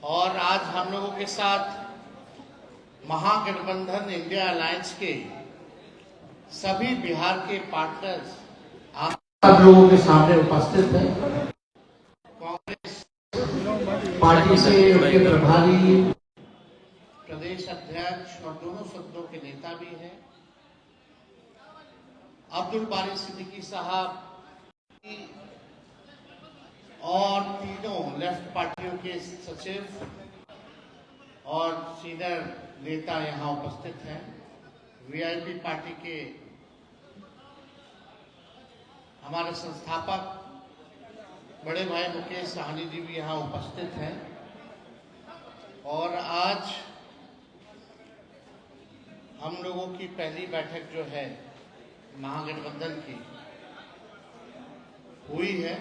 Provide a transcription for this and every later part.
और आज हम लोगों के साथ महागठबंधन इंडिया अलायंस के सभी बिहार के पार्टनर्स आप लोगों के सामने उपस्थित हैं। कांग्रेस पार्टी से उनके प्रभारी, प्रदेश अध्यक्ष और दोनों सदनों के नेता भी हैं। अब्दुल बारी सिद्दीकी साहब और तीनों लेफ्ट पार्टियों के सचिव और सीनियर नेता यहाँ उपस्थित हैं। वीआईपी पार्टी के हमारे संस्थापक बड़े भाई मुकेश साहनी जी भी यहाँ उपस्थित हैं। और आज हम लोगों की पहली बैठक जो है महागठबंधन की हुई है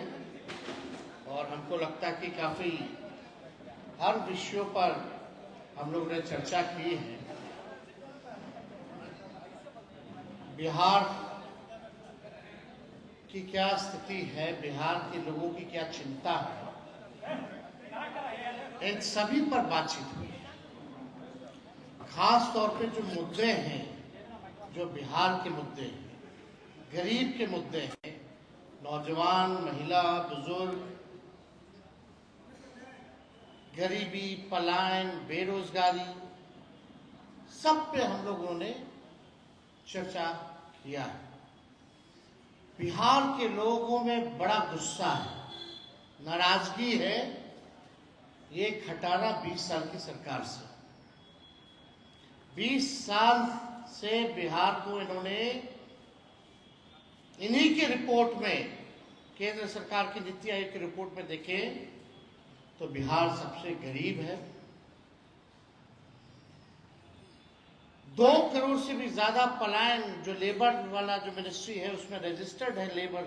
और हमको लगता है कि काफी हर विषयों पर हम लोगों ने चर्चा की है। बिहार की क्या स्थिति है, बिहार के लोगों की क्या चिंता है, इन सभी पर बातचीत हुई है। खास तौर पे जो मुद्दे हैं, जो बिहार के मुद्दे हैं, गरीब के मुद्दे हैं, नौजवान, महिला, बुजुर्ग, गरीबी, पलायन, बेरोजगारी, सब पे हम लोगों ने चर्चा किया है। बिहार के लोगों में बड़ा गुस्सा है, नाराजगी है ये खटारा 20 साल की सरकार से। 20 साल से बिहार को इन्होंने इन्हीं की रिपोर्ट में, केंद्र सरकार की नीति आयोग की रिपोर्ट में देखें तो बिहार सबसे गरीब है। 2 करोड़ से भी ज्यादा पलायन, जो लेबर वाला जो मिनिस्ट्री है उसमें रजिस्टर्ड है लेबर,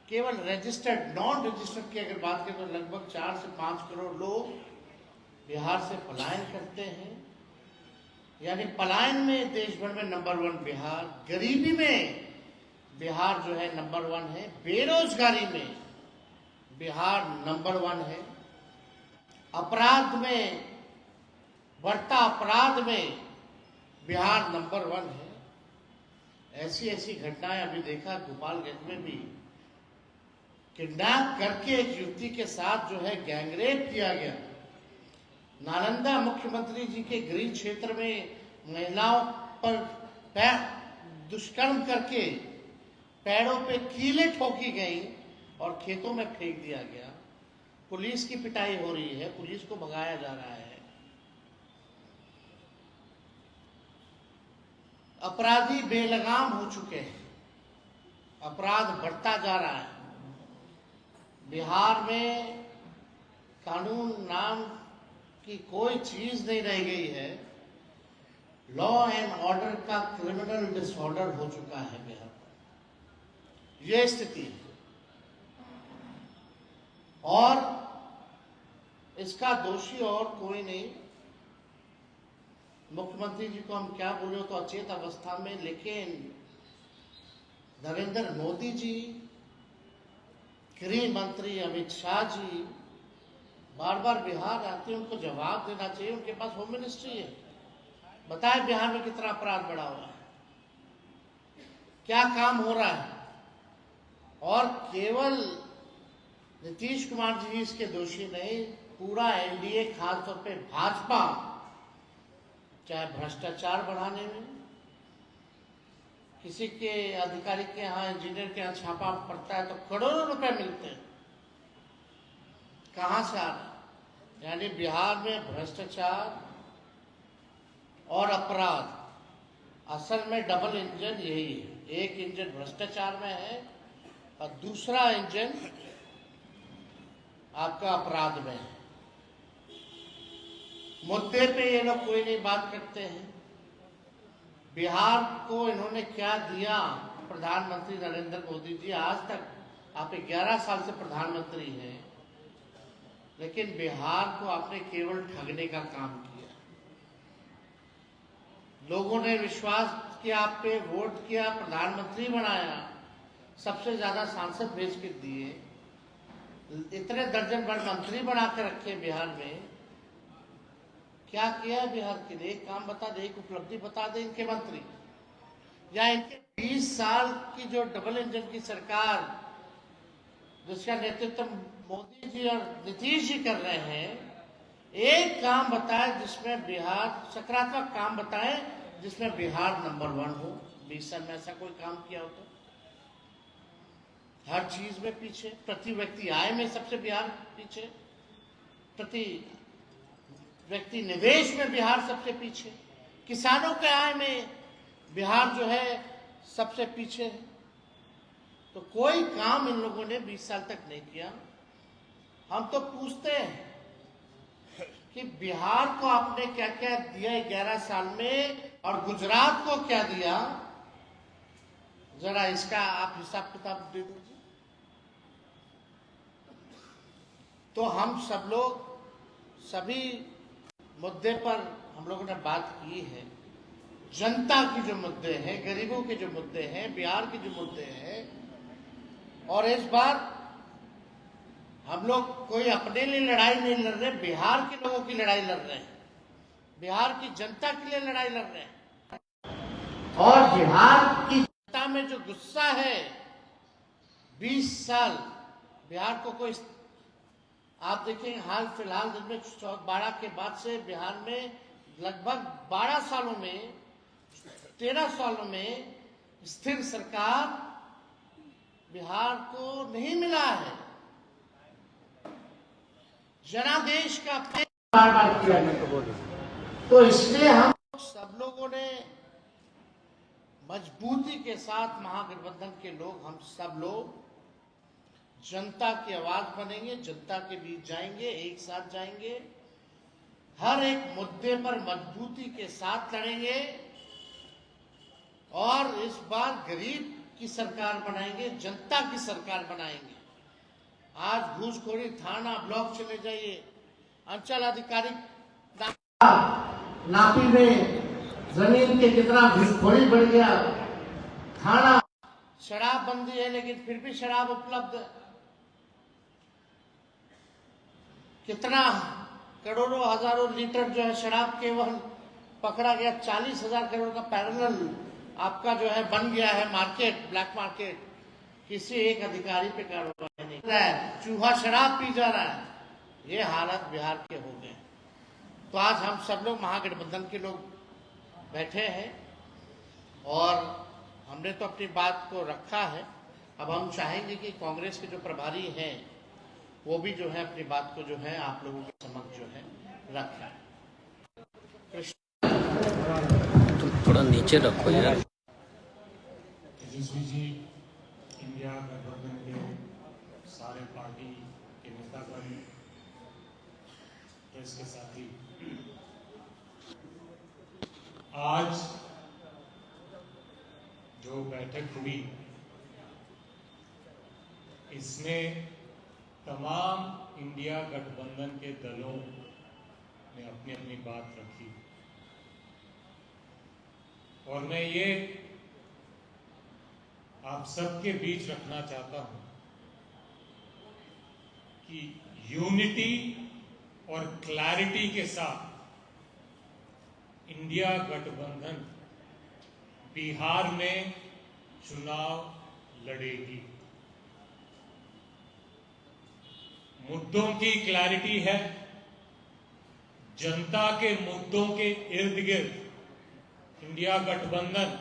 केवल रजिस्टर्ड, नॉन रजिस्टर्ड की अगर बात करें तो लगभग 4 से 5 करोड़ लोग बिहार से पलायन करते हैं। यानी पलायन में देश भर में नंबर 1 बिहार, गरीबी में बिहार जो है नंबर 1 है, बेरोजगारी में बिहार नंबर 1 है, अपराध में, बढ़ता अपराध में बिहार नंबर 1 है। ऐसी ऐसी घटनाएं अभी देखा गोपालगंज में भी, किडनैप करके एक युवती के साथ जो है गैंगरेप किया गया। नालंदा मुख्यमंत्री जी के गृह क्षेत्र में महिलाओं पर दुष्कर्म करके पैरों पे कीलें ठोकी गई और खेतों में फेंक दिया गया। पुलिस की पिटाई हो रही है, पुलिस को भगाया जा रहा है। अपराधी बेलगाम हो चुके हैं, अपराध बढ़ता जा रहा है। बिहार में कानून नाम की कोई चीज नहीं रह गई है। लॉ एंड ऑर्डर का क्रिमिनल डिसऑर्डर हो चुका है बिहार में, ये स्थिति है। और इसका दोषी और कोई नहीं, मुख्यमंत्री जी को हम क्या बोले तो अचेत अवस्था में, लेकिन नरेंद्र मोदी जी, गृह मंत्री अमित शाह जी बार बार बिहार आते हैं, उनको जवाब देना चाहिए। उनके पास होम मिनिस्ट्री है, बताए बिहार में कितना अपराध बढ़ा हुआ है, क्या काम हो रहा है। और केवल नीतीश कुमार जी इसके दोषी नहीं, पूरा एनडीए, खासतौर पे भाजपा, चाहे भ्रष्टाचार बढ़ाने में, किसी के अधिकारी के यहाँ, इंजीनियर के यहाँ छापा पड़ता है तो करोड़ों रुपए मिलते हैं, कहां से आ रहे हैं। यानी बिहार में भ्रष्टाचार और अपराध, असल में डबल इंजन यही है। एक इंजन भ्रष्टाचार में है और दूसरा इंजन आपका अपराध में है। मुद्दे पे ये लोग कोई नहीं बात करते हैं। बिहार को इन्होंने क्या दिया, प्रधानमंत्री नरेंद्र मोदी जी, आज तक आप 11 साल से प्रधानमंत्री हैं, लेकिन बिहार को आपने केवल ठगने का काम किया। लोगों ने विश्वास किया आप पे, वोट किया, प्रधानमंत्री बनाया, सबसे ज्यादा सांसद भेज के दिए, इतने दर्जन भर मंत्री बना के रखे बिहार में, क्या किया है बिहार के लिए? एक काम बता दे, एक उपलब्धि बता दे इनके मंत्री, या इनके 20 साल की जो डबल इंजन की सरकार जिसका नेतृत्व मोदी जी और नीतीश जी कर रहे हैं, एक काम बताए जिसमें बिहार, सकारात्मक काम बताए जिसमें बिहार नंबर 1 हो। 20 साल में ऐसा कोई काम किया हो तो? हर चीज में पीछे, प्रति व्यक्ति आय में सबसे बिहार पीछे, प्रति व्यक्ति निवेश में बिहार सबसे पीछे, किसानों के आय में बिहार जो है सबसे पीछे है। तो कोई काम इन लोगों ने 20 साल तक नहीं किया। हम तो पूछते हैं कि बिहार को आपने क्या क्या दिया 11 साल में, और गुजरात को क्या दिया, जरा इसका आप हिसाब किताब दे दीजिए। तो हम सब लोग सभी मुद्दे पर हम लोगों ने बात की है। जनता की जो मुद्दे हैं, गरीबों के जो मुद्दे हैं, बिहार के जो मुद्दे हैं, और इस बार हम लोग कोई अपने लिए लड़ाई नहीं लड़ रहे, बिहार के लोगों की लड़ाई लड़ रहे हैं, बिहार की जनता के लिए लड़ाई लड़ रहे हैं। और बिहार की जनता में जो गुस्सा है, 20 साल बिहार को कोई, आप देखेंगे हाल फिलहाल दिन में 12 के बाद से बिहार में लगभग 12 सालों में, 13 सालों में स्थिर सरकार बिहार को नहीं मिला है। जनादेश का बार बार किया गया। तो इसलिए हम सब लोगों ने मजबूती के साथ, महागठबंधन के लोग, हम सब लोग जनता की आवाज बनेंगे, जनता के बीच जाएंगे, एक साथ जाएंगे, हर एक मुद्दे पर मजबूती के साथ लड़ेंगे, और इस बार गरीब की सरकार बनाएंगे, जनता की सरकार बनाएंगे। आज घूसखोरी, थाना ब्लॉक चले जाइए, अंचल अधिकारी नापी में जमीन के कितना घूसखोरी बढ़ गया, थाना, शराब बंदी है लेकिन फिर भी शराब उपलब्ध, कितना करोड़ों हजारों लीटर जो है शराब केवल पकड़ा गया। 40,000 करोड़ का पैरेलल आपका जो है बन गया है मार्केट, ब्लैक मार्केट। किसी एक अधिकारी पे कार्रवाई नहीं कर रहा है, चूहा शराब पी जा रहा है। ये हालत बिहार के हो गए। तो आज हम सब लोग महागठबंधन के लोग बैठे हैं, और हमने तो अपनी बात को रखा है। अब हम चाहेंगे कि कांग्रेस के जो प्रभारी हैं वो भी जो है अपनी बात को जो है आप लोगों के समक्ष जो है रखें। तुम थोड़ा नीचे रखो यार। तेजस्वी जी, इंडिया गठबंधन के सारे पार्टी के नेतागण, प्रेस के साथी, आज जो बैठक हुई इसमें तमाम इंडिया गठबंधन के दलों ने अपनी अपनी बात रखी, और मैं ये आप सबके बीच रखना चाहता हूं कि यूनिटी और क्लैरिटी के साथ इंडिया गठबंधन बिहार में चुनाव लड़ेगी। मुद्दों की क्लैरिटी है, जनता के मुद्दों के इर्द गिर्द इंडिया गठबंधन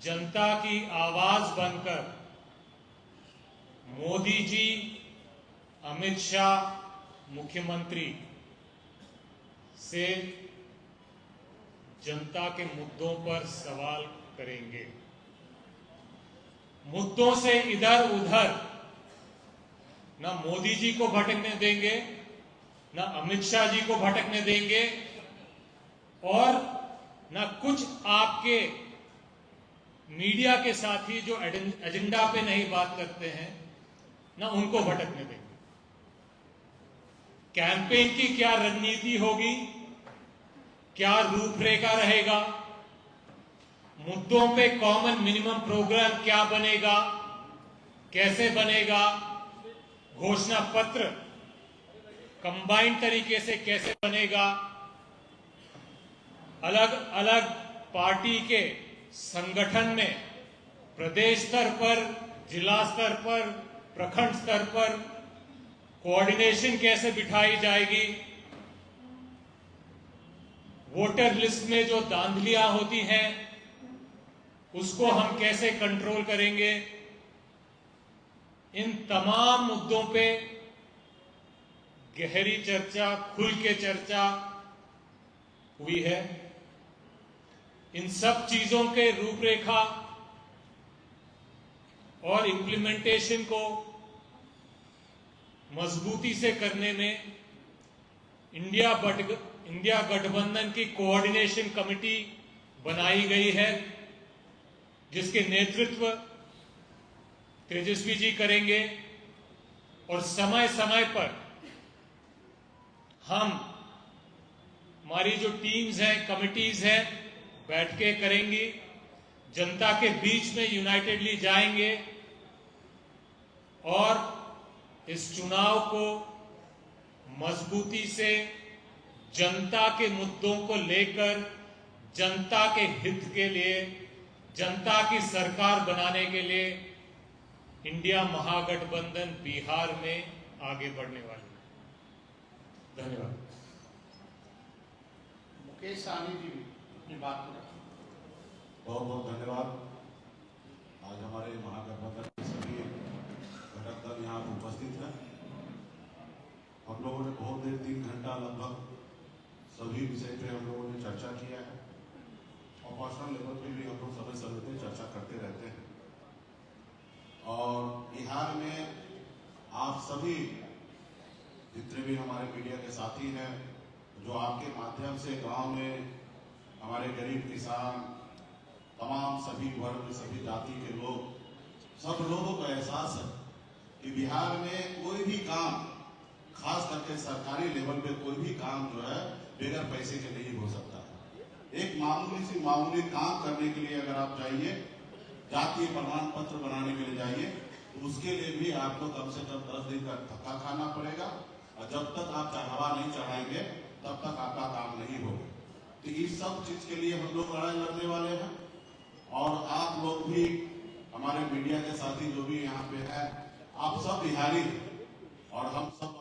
जनता की आवाज बनकर मोदी जी, अमित शाह मुख्यमंत्री से जनता के मुद्दों पर सवाल करेंगे। मुद्दों से इधर उधर ना मोदी जी को भटकने देंगे, ना अमित शाह जी को भटकने देंगे, और ना कुछ आपके मीडिया के साथी जो एजेंडा पे नहीं बात करते हैं, ना उनको भटकने देंगे। कैंपेन की क्या रणनीति होगी, क्या रूपरेखा रहेगा, मुद्दों पे कॉमन मिनिमम प्रोग्राम क्या बनेगा, कैसे बनेगा, घोषणा पत्र कंबाइंड तरीके से कैसे बनेगा, अलग अलग पार्टी के संगठन में प्रदेश स्तर पर, जिला स्तर पर, प्रखंड स्तर पर कोऑर्डिनेशन कैसे बिठाई जाएगी, वोटर लिस्ट में जो धांधलियां होती हैं उसको हम कैसे कंट्रोल करेंगे, इन तमाम मुद्दों पे गहरी चर्चा, खुल के चर्चा हुई है। इन सब चीजों के रूपरेखा और इम्प्लीमेंटेशन को मजबूती से करने में इंडिया गठबंधन की कोऑर्डिनेशन कमेटी बनाई गई है, जिसके नेतृत्व तेजस्वी जी करेंगे और समय समय पर हमारी जो टीम्स हैं, कमिटीज हैं, बैठ के करेंगी, जनता के बीच में यूनाइटेडली जाएंगे और इस चुनाव को मजबूती से जनता के मुद्दों को लेकर, जनता के हित के लिए, जनता की सरकार बनाने के लिए इंडिया महागठबंधन बिहार में आगे बढ़ने वाली है। धन्यवाद। मुकेश सहनी जी अपनी बात को रखें। बहुत बहुत धन्यवाद। आज हमारे महागठबंधन के सभी घटक दल यहाँ उपस्थित हैं। हम लोगों ने बहुत देर, 3 घंटा लगभग सभी विषय पे हम लोगों ने चर्चा किया है और पर्सनल लेवल पे भी हम लोग समय समय पे चर्चा करते रहते हैं। और बिहार में आप सभी जितने भी हमारे मीडिया के साथी हैं, जो आपके माध्यम से गांव में हमारे गरीब किसान, तमाम सभी वर्ग, सभी जाति के लोग, सब लोगों को एहसास है कि बिहार में कोई भी काम, खास करके सरकारी लेवल पे कोई भी काम जो है बगैर पैसे के नहीं हो सकता है। एक मामूली काम करने के लिए अगर आप जाइए, जातीय प्रमाण पत्र बनाने के लिए जाइए, तो उसके लिए भी आपको कम से कम 10 दिन का धक्का खाना पड़ेगा और जब तक आप हवा नहीं चढ़ाएंगे तब तक आपका काम नहीं होगा। तो इस सब चीज के लिए हम लोग लड़ाई लड़ने वाले हैं और आप लोग भी, हमारे मीडिया के साथी जो भी यहाँ पे है, आप सब बिहारी और हम सब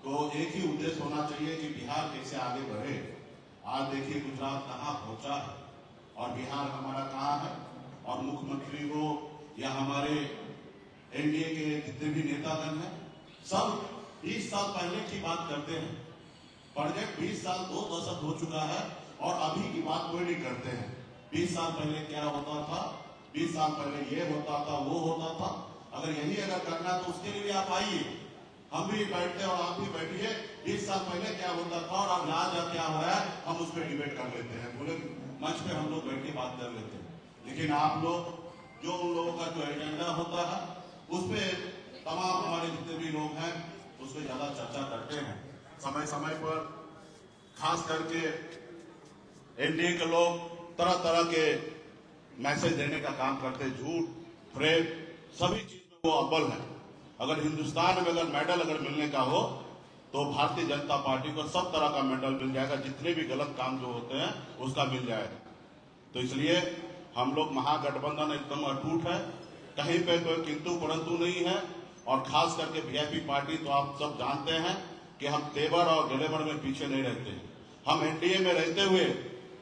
को एक ही उद्देश्य होना चाहिए कि बिहार कैसे आगे बढ़े। आज देखिए गुजरात कहाँ पहुंचा है और बिहार हमारा कहाँ है, और मुख्यमंत्री हो या हमारे एनडीए के जितने भी नेतागण हैं, सब 20 साल पहले की बात करते हैं। प्रोजेक्ट 20 साल 2 दशक हो चुका है और अभी की बात कोई नहीं करते हैं। 20 साल पहले क्या होता था, 20 साल पहले ये होता था, वो होता था। अगर यही करना तो उसके लिए आप आइए, हम भी बैठते और आप भी बैठिए। 20 साल पहले क्या होता था और अब आज क्या हो रहा है, हम उस पर डिबेट कर लेते हैं, पूरे मंच पे हम लोग बैठ के बात कर लेते हैं। लेकिन आप लोग, जो उन लोगों का जो एजेंडा होता है, उस पर तमाम हमारे जितने भी लोग हैं उस पर ज्यादा चर्चा करते हैं। समय समय पर खास करके एनडीए के लोग तरह तरह के मैसेज देने का काम करते, झूठ, फ्रेब, सभी चीज में वो अव्वल है। अगर हिंदुस्तान में अगर मेडल अगर मिलने का हो तो भारतीय जनता पार्टी को सब तरह का मेडल मिल जाएगा, जितने भी गलत काम जो होते हैं उसका मिल जाएगा। तो इसलिए हम लोग महागठबंधन एकदम अटूट है, कहीं पे कोई किंतु परंतु नहीं है। और खास करके वीआईपी पार्टी तो आप सब जानते हैं कि हम तेवर और गलेवर में पीछे नहीं रहते हैं। हम एनडीए में रहते हुए,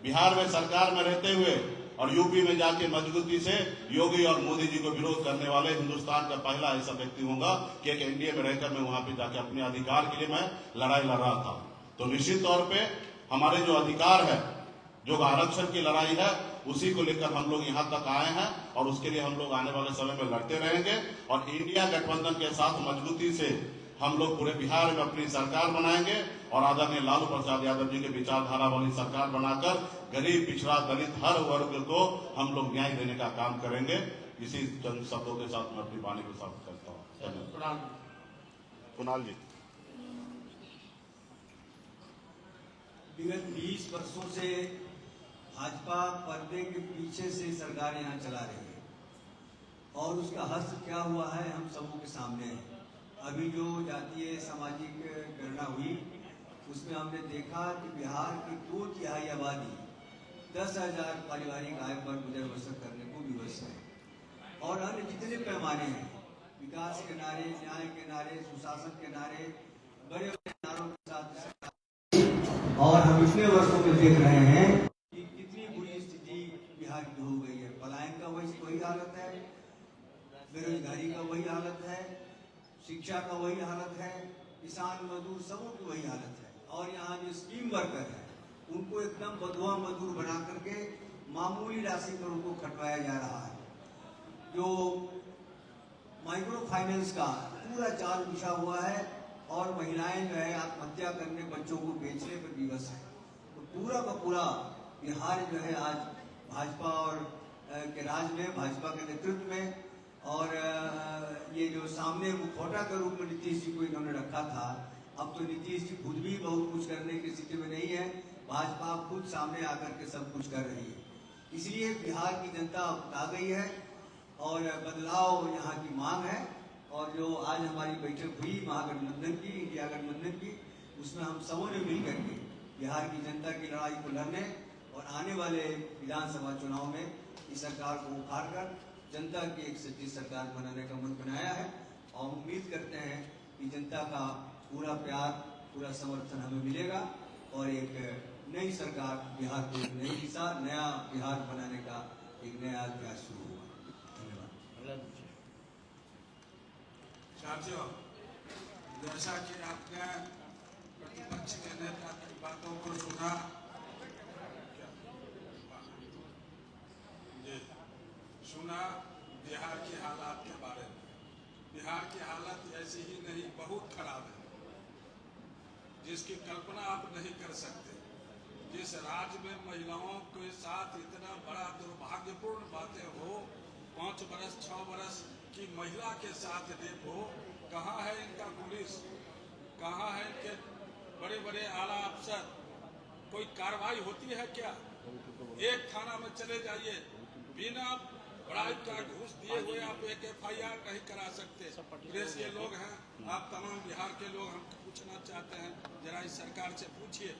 बिहार में सरकार में रहते हुए और यूपी में जाके मजबूती से योगी और मोदी जी को विरोध करने वाले हिंदुस्तान का पहला ऐसा व्यक्ति होगा कि एक एनडीए में रहकर मैं वहां पे जाके अपने अधिकार के लिए मैं लड़ाई लड़ रहा था। तो निश्चित तौर पे हमारे जो अधिकार है, जो आरक्षण की लड़ाई है, उसी को लेकर हम लोग यहाँ तक आए हैं और उसके लिए हम लोग आने वाले समय में लड़ते रहेंगे। और इंडिया गठबंधन के साथ मजबूती से हम लोग पूरे बिहार में अपनी सरकार बनाएंगे और आदरणीय लालू प्रसाद यादव जी के विचारधारा वाली सरकार बनाकर गरीब, पिछड़ा, दलित हर वर्ग को हम लोग न्याय देने का काम करेंगे। इसी चंद शब्दों के साथ मैं अपनी वाणी को समाप्त करता हूँ। धन्यवाद। कुणाल जी। विगत 20 वर्षों से भाजपा पर्दे के पीछे से सरकार यहाँ चला रही है और उसका हश्र क्या हुआ है हम सबों के सामने है। अभी जो जातीय सामाजिक गणना हुई उसमें हमने देखा कि बिहार की 2/3 आबादी 10,000 पारिवारिक आय पर गुजर बसर करने को विवश है। और अन्य जितने पैमाने हैं, विकास के नारे, न्याय के नारे, सुशासन के नारे, बड़े बड़े नारों के साथ, और हम इतने वर्षों में देख रहे हैं कि कितनी बुरी स्थिति बिहार की हो गई है। पलायन का वही हालत है, बेरोजगारी का वही हालत है, शिक्षा का वही हालत है, किसान मजदूर सबों की वही हालत है। और यहाँ जो स्कीम वर्कर है उनको एकदम बदुआ मजदूर बना करके मामूली राशि पर उनको खटवाया जा रहा है। जो माइक्रो फाइनेंस का पूरा जाल बिछा हुआ है और महिलाएं जो है आत्महत्या करने, बच्चों को बेचने पर विवश है। तो पूरा का पूरा बिहार जो है आज भाजपा और के राज में, भाजपा के नेतृत्व में, और ये जो सामने मुखौटा के रूप में नीतीश जी को इन्होंने रखा था, अब तो नीतीश जी खुद भी बहुत कुछ करने की स्थिति में नहीं है, भाजपा खुद सामने आकर के सब कुछ कर रही है। इसलिए बिहार की जनता आ गई है और बदलाव यहाँ की मांग है। और जो आज हमारी बैठक हुई महागठबंधन की, इंडिया गठबंधन की, उसमें हम सबों ने मिल करके बिहार की जनता की लड़ाई को लड़ने और आने वाले विधानसभा चुनाव में इस सरकार को उखाड़ कर जनता की एक सच्ची सरकार बनाने का मन बनाया है। और उम्मीद करते हैं कि जनता का पूरा प्यार, पूरा समर्थन हमें मिलेगा और एक नई सरकार बिहार को एक नई दिशा, नया बिहार बनाने का एक नया अध्याय शुरू होगा। धन्यवाद। साथियों, जैसा कि आपने प्रतिपक्ष के नेता की बातों को सुना, बिहार की हालात के बारे में। बिहार की हालत ऐसी ही नहीं, बहुत खराब है, जिसकी कल्पना आप नहीं कर सकते। जिस राज्य में महिलाओं के साथ इतना बड़ा दुर्भाग्यपूर्ण बातें हो, 5 बरस 6 बरस की महिला के साथ रेप हो, कहाँ है इनका पुलिस, कहाँ है इनके बड़े बड़े आला अफसर? कोई कार्रवाई होती है क्या? एक थाना में चले जाइए, बिना ब्राइब का घूस दिए हुए आप एक FIR नहीं करा सकते। प्रेस के लोग हैं, आप तमाम बिहार के लोग, हम पूछना चाहते हैं, जरा इस सरकार से पूछिए।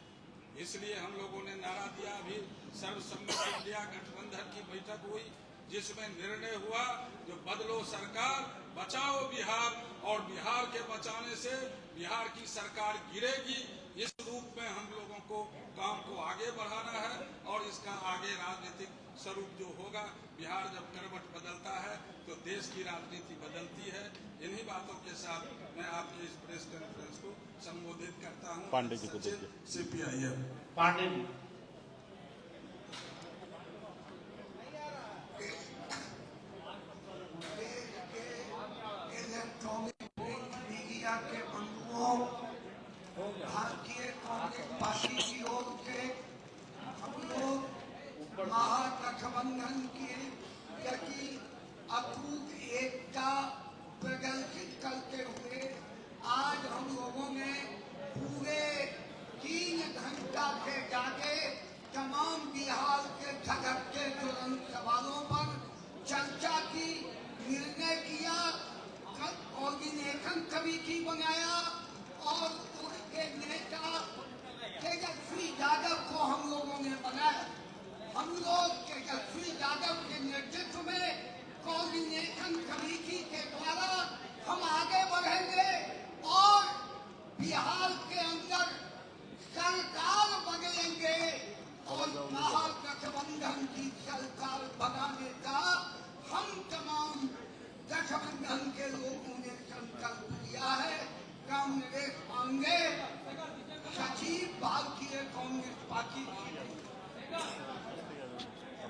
इसलिए हम लोगों ने नारा दिया, अभी सर्वसम्मत इंडिया गठबंधन की बैठक हुई, जिसमें निर्णय हुआ जो बदलो सरकार, बचाओ बिहार, और बिहार के बचाने से बिहार की सरकार गिरेगी। इस रूप में हम लोगों को काम को आगे बढ़ाना है और इसका आगे राजनीतिक स्वरूप जो होगा, बिहार जब करवट बदलता है तो देश की राजनीति बदलती है। इन्हीं बातों के साथ मैं आपके इस प्रेस कॉन्फ्रेंस को संबोधित करता हूं। पांडे जी को CPIM Pandey ji. Electronic media के बंधुओं, भारतीय कांग्रेस पार्टी की ओर से हम लोग महागठबंधन की अटूट एकता प्रदर्शित करते हुए आज हम लोगों ने पूरे 3 घंटा से जाके तमाम बिहार के झटके तुरंत सवालों पर चर्चा की, निर्णय किया, कोऑर्डिनेशन कमेटी बनाया और उसके नेता तेजस्वी यादव को हम लोगों ने बनाया। हम लोग तेजस्वी यादव के नेतृत्व में कोऑर्डिनेशन कमेटी के द्वारा हम आगे बढ़ेंगे और बिहार के अंदर सरकार बदलेंगे और महागठबंधन की सरकार बनाने का हम तमाम गठबंधन के लोगों ने संकल्प लिया है। कांग्रेस पांडे, सचिव, भारतीय कांग्रेस पार्टी।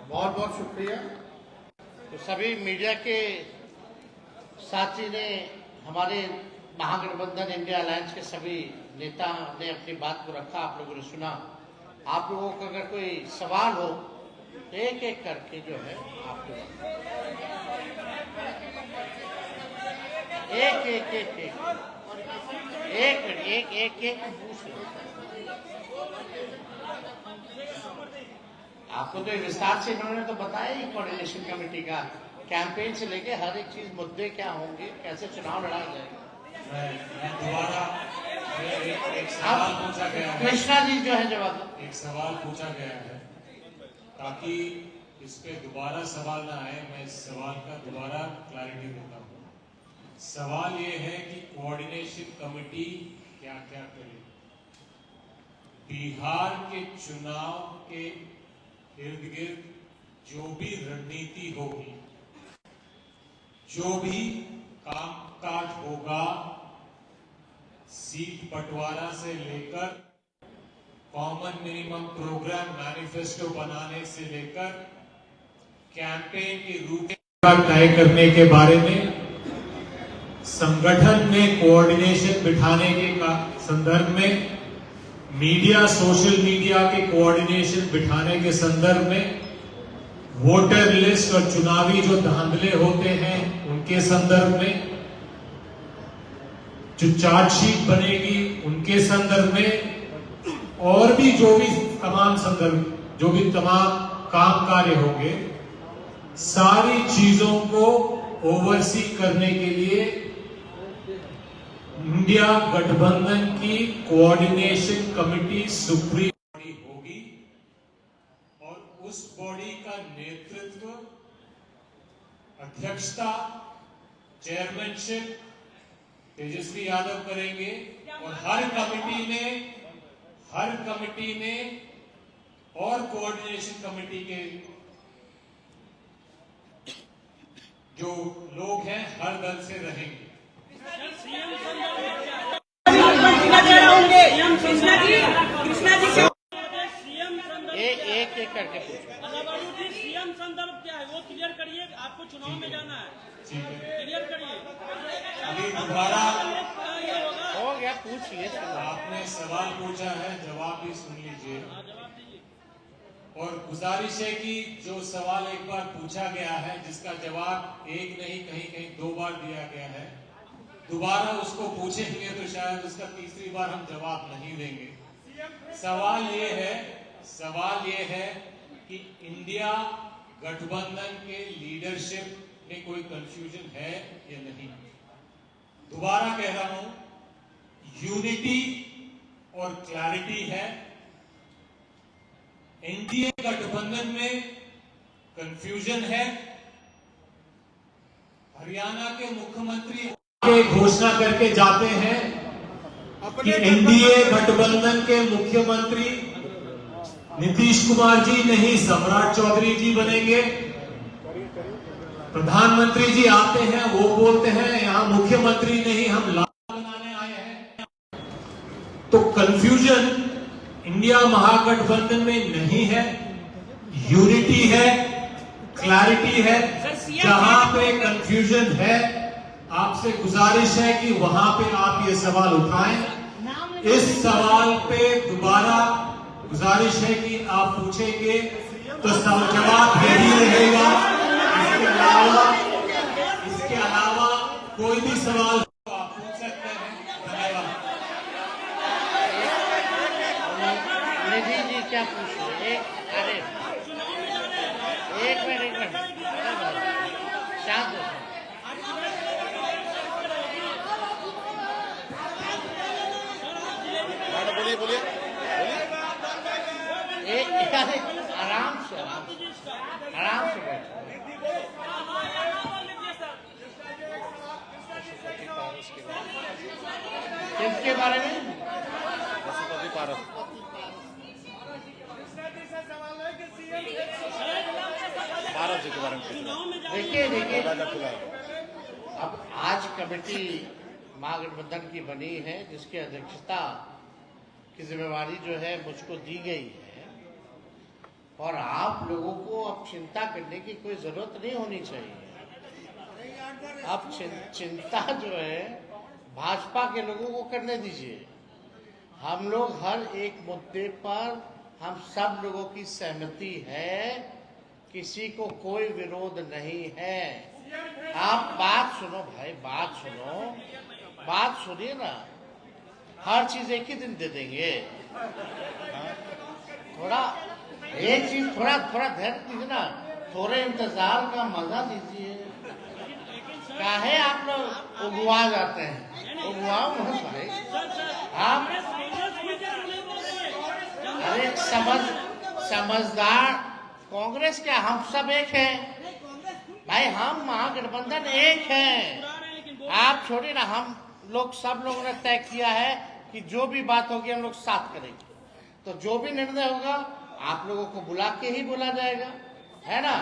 बहुत बहुत शुक्रिया। तो सभी मीडिया के साथी ने, हमारे महागठबंधन इंडिया अलायंस के सभी नेता ने अपनी बात को रखा, आप लोगों ने सुना। आप लोगों को अगर कोई सवाल हो तो एक एक करके जो है आपके एक पूछ लो। आपको तो विस्तार से इन्होंने तो बताया ही कोऑर्डिनेशन कमेटी का, कैंपेन से लेके हर एक चीज, मुद्दे क्या होंगे, कैसे चुनाव लड़ा जाएगा। दोबारा एक सवाल पूछा गया है, कृष्णा जी जो है जवाब। एक सवाल पूछा गया है, ताकि इस पे दोबारा सवाल ना आए, मैं इस सवाल का दोबारा क्लैरिटी देता हूँ। सवाल ये है कि कोऑर्डिनेशन कमेटी क्या क्या करे। बिहार के चुनाव के इर्द गिर्द जो भी रणनीति होगी, जो भी कामकाज होगा, सीट बंटवारा से लेकर कॉमन मिनिमम प्रोग्राम मैनिफेस्टो बनाने से लेकर कैंपेन की रूपरेखा तय करने के बारे में, संगठन में कोऑर्डिनेशन बिठाने के संदर्भ में, मीडिया सोशल मीडिया के कोऑर्डिनेशन बिठाने के संदर्भ में, वोटर लिस्ट और चुनावी जो धांधले होते हैं उनके संदर्भ में, जो चार्जशीट बनेगी उनके संदर्भ में, और भी जो भी तमाम संदर्भ, जो भी तमाम काम कार्य होंगे, सारी चीजों को ओवरसी करने के लिए इंडिया गठबंधन की कोऑर्डिनेशन कमेटी सुप्रीम बॉडी होगी और उस बॉडी का नेतृत्व, अध्यक्षता, चेयरमैनशिप तेजस्वी यादव करेंगे और हर कमेटी में और कोऑर्डिनेशन कमेटी के जो लोग हैं हर दल से रहेंगे। एक करके पूछो। सीएम संदर्भ क्या है वो क्लियर करिए, आपको चुनाव में जाना है, क्लियर करिए। अभी दोबारा हो गया, पूछिए। आपने सवाल पूछा है, जवाब भी सुन लीजिए। और गुजारिश है कि जो सवाल एक बार पूछा गया है, जिसका जवाब एक नहीं कहीं 2 बार दिया गया है, दोबारा उसको पूछेंगे तो शायद उसका तीसरी बार हम जवाब नहीं देंगे। सवाल ये है कि इंडिया गठबंधन के लीडरशिप में कोई कंफ्यूजन है या नहीं। दोबारा कह रहा हूं, यूनिटी और क्लैरिटी है। एनडीए गठबंधन में कंफ्यूजन है। हरियाणा के मुख्यमंत्री घोषणा करके जाते हैं कि एनडीए गठबंधन के मुख्यमंत्री नीतीश कुमार जी नहीं, सम्राट चौधरी जी बनेंगे। प्रधानमंत्री जी आते हैं, वो बोलते हैं यहां मुख्यमंत्री नहीं, हम लाल बनाने आए हैं। तो कंफ्यूजन इंडिया महागठबंधन में नहीं है, यूनिटी है, क्लैरिटी है। जहां पे कंफ्यूजन है, आपसे गुजारिश है कि वहां पे आप ये सवाल उठाएं। इस सवाल पे दोबारा गुजारिश है कि आप पूछेंगे तो जवाब यही रहेगा। इसके अलावा कोई भी सवाल आप पूछ सकते हैं। धन्यवाद। निधि जी क्या पूछ रहे? एक मिनट शांत हो। बोलिए आराम से बैठो। किसके बारे में? पशुपति पारस। पारस जी के बारे में देखिए अब आज कमेटी महागठबंधन की बनी है, जिसकी अध्यक्षता की जिम्मेवारी जो है मुझको दी गई है, और आप लोगों को अब चिंता करने की कोई जरूरत नहीं होनी चाहिए। अब चिंता जो है भाजपा के लोगों को करने दीजिए। हम लोग हर एक मुद्दे पर हम सब लोगों की सहमति है, किसी को कोई विरोध नहीं है। आप बात सुनो भाई, बात सुनिए ना। हर चीज एक ही दिन दे देंगे। थोड़ा एक चीज थोड़ा धैर्य दीजिए ना, थोड़े इंतजार का मजा दीजिए। काहे आप लोग उगवा जाते हैं? उगवाओ मत भाई। आप अरे समझदार कांग्रेस क्या, हम सब एक हैं भाई, हम महागठबंधन एक हैं। आप छोड़िए ना, हम लोग सब लोगों ने तय किया है कि जो भी बात होगी हम लोग साथ करेंगे। तो जो भी निर्णय होगा आप लोगों को बुला के ही बोला जाएगा, है ना।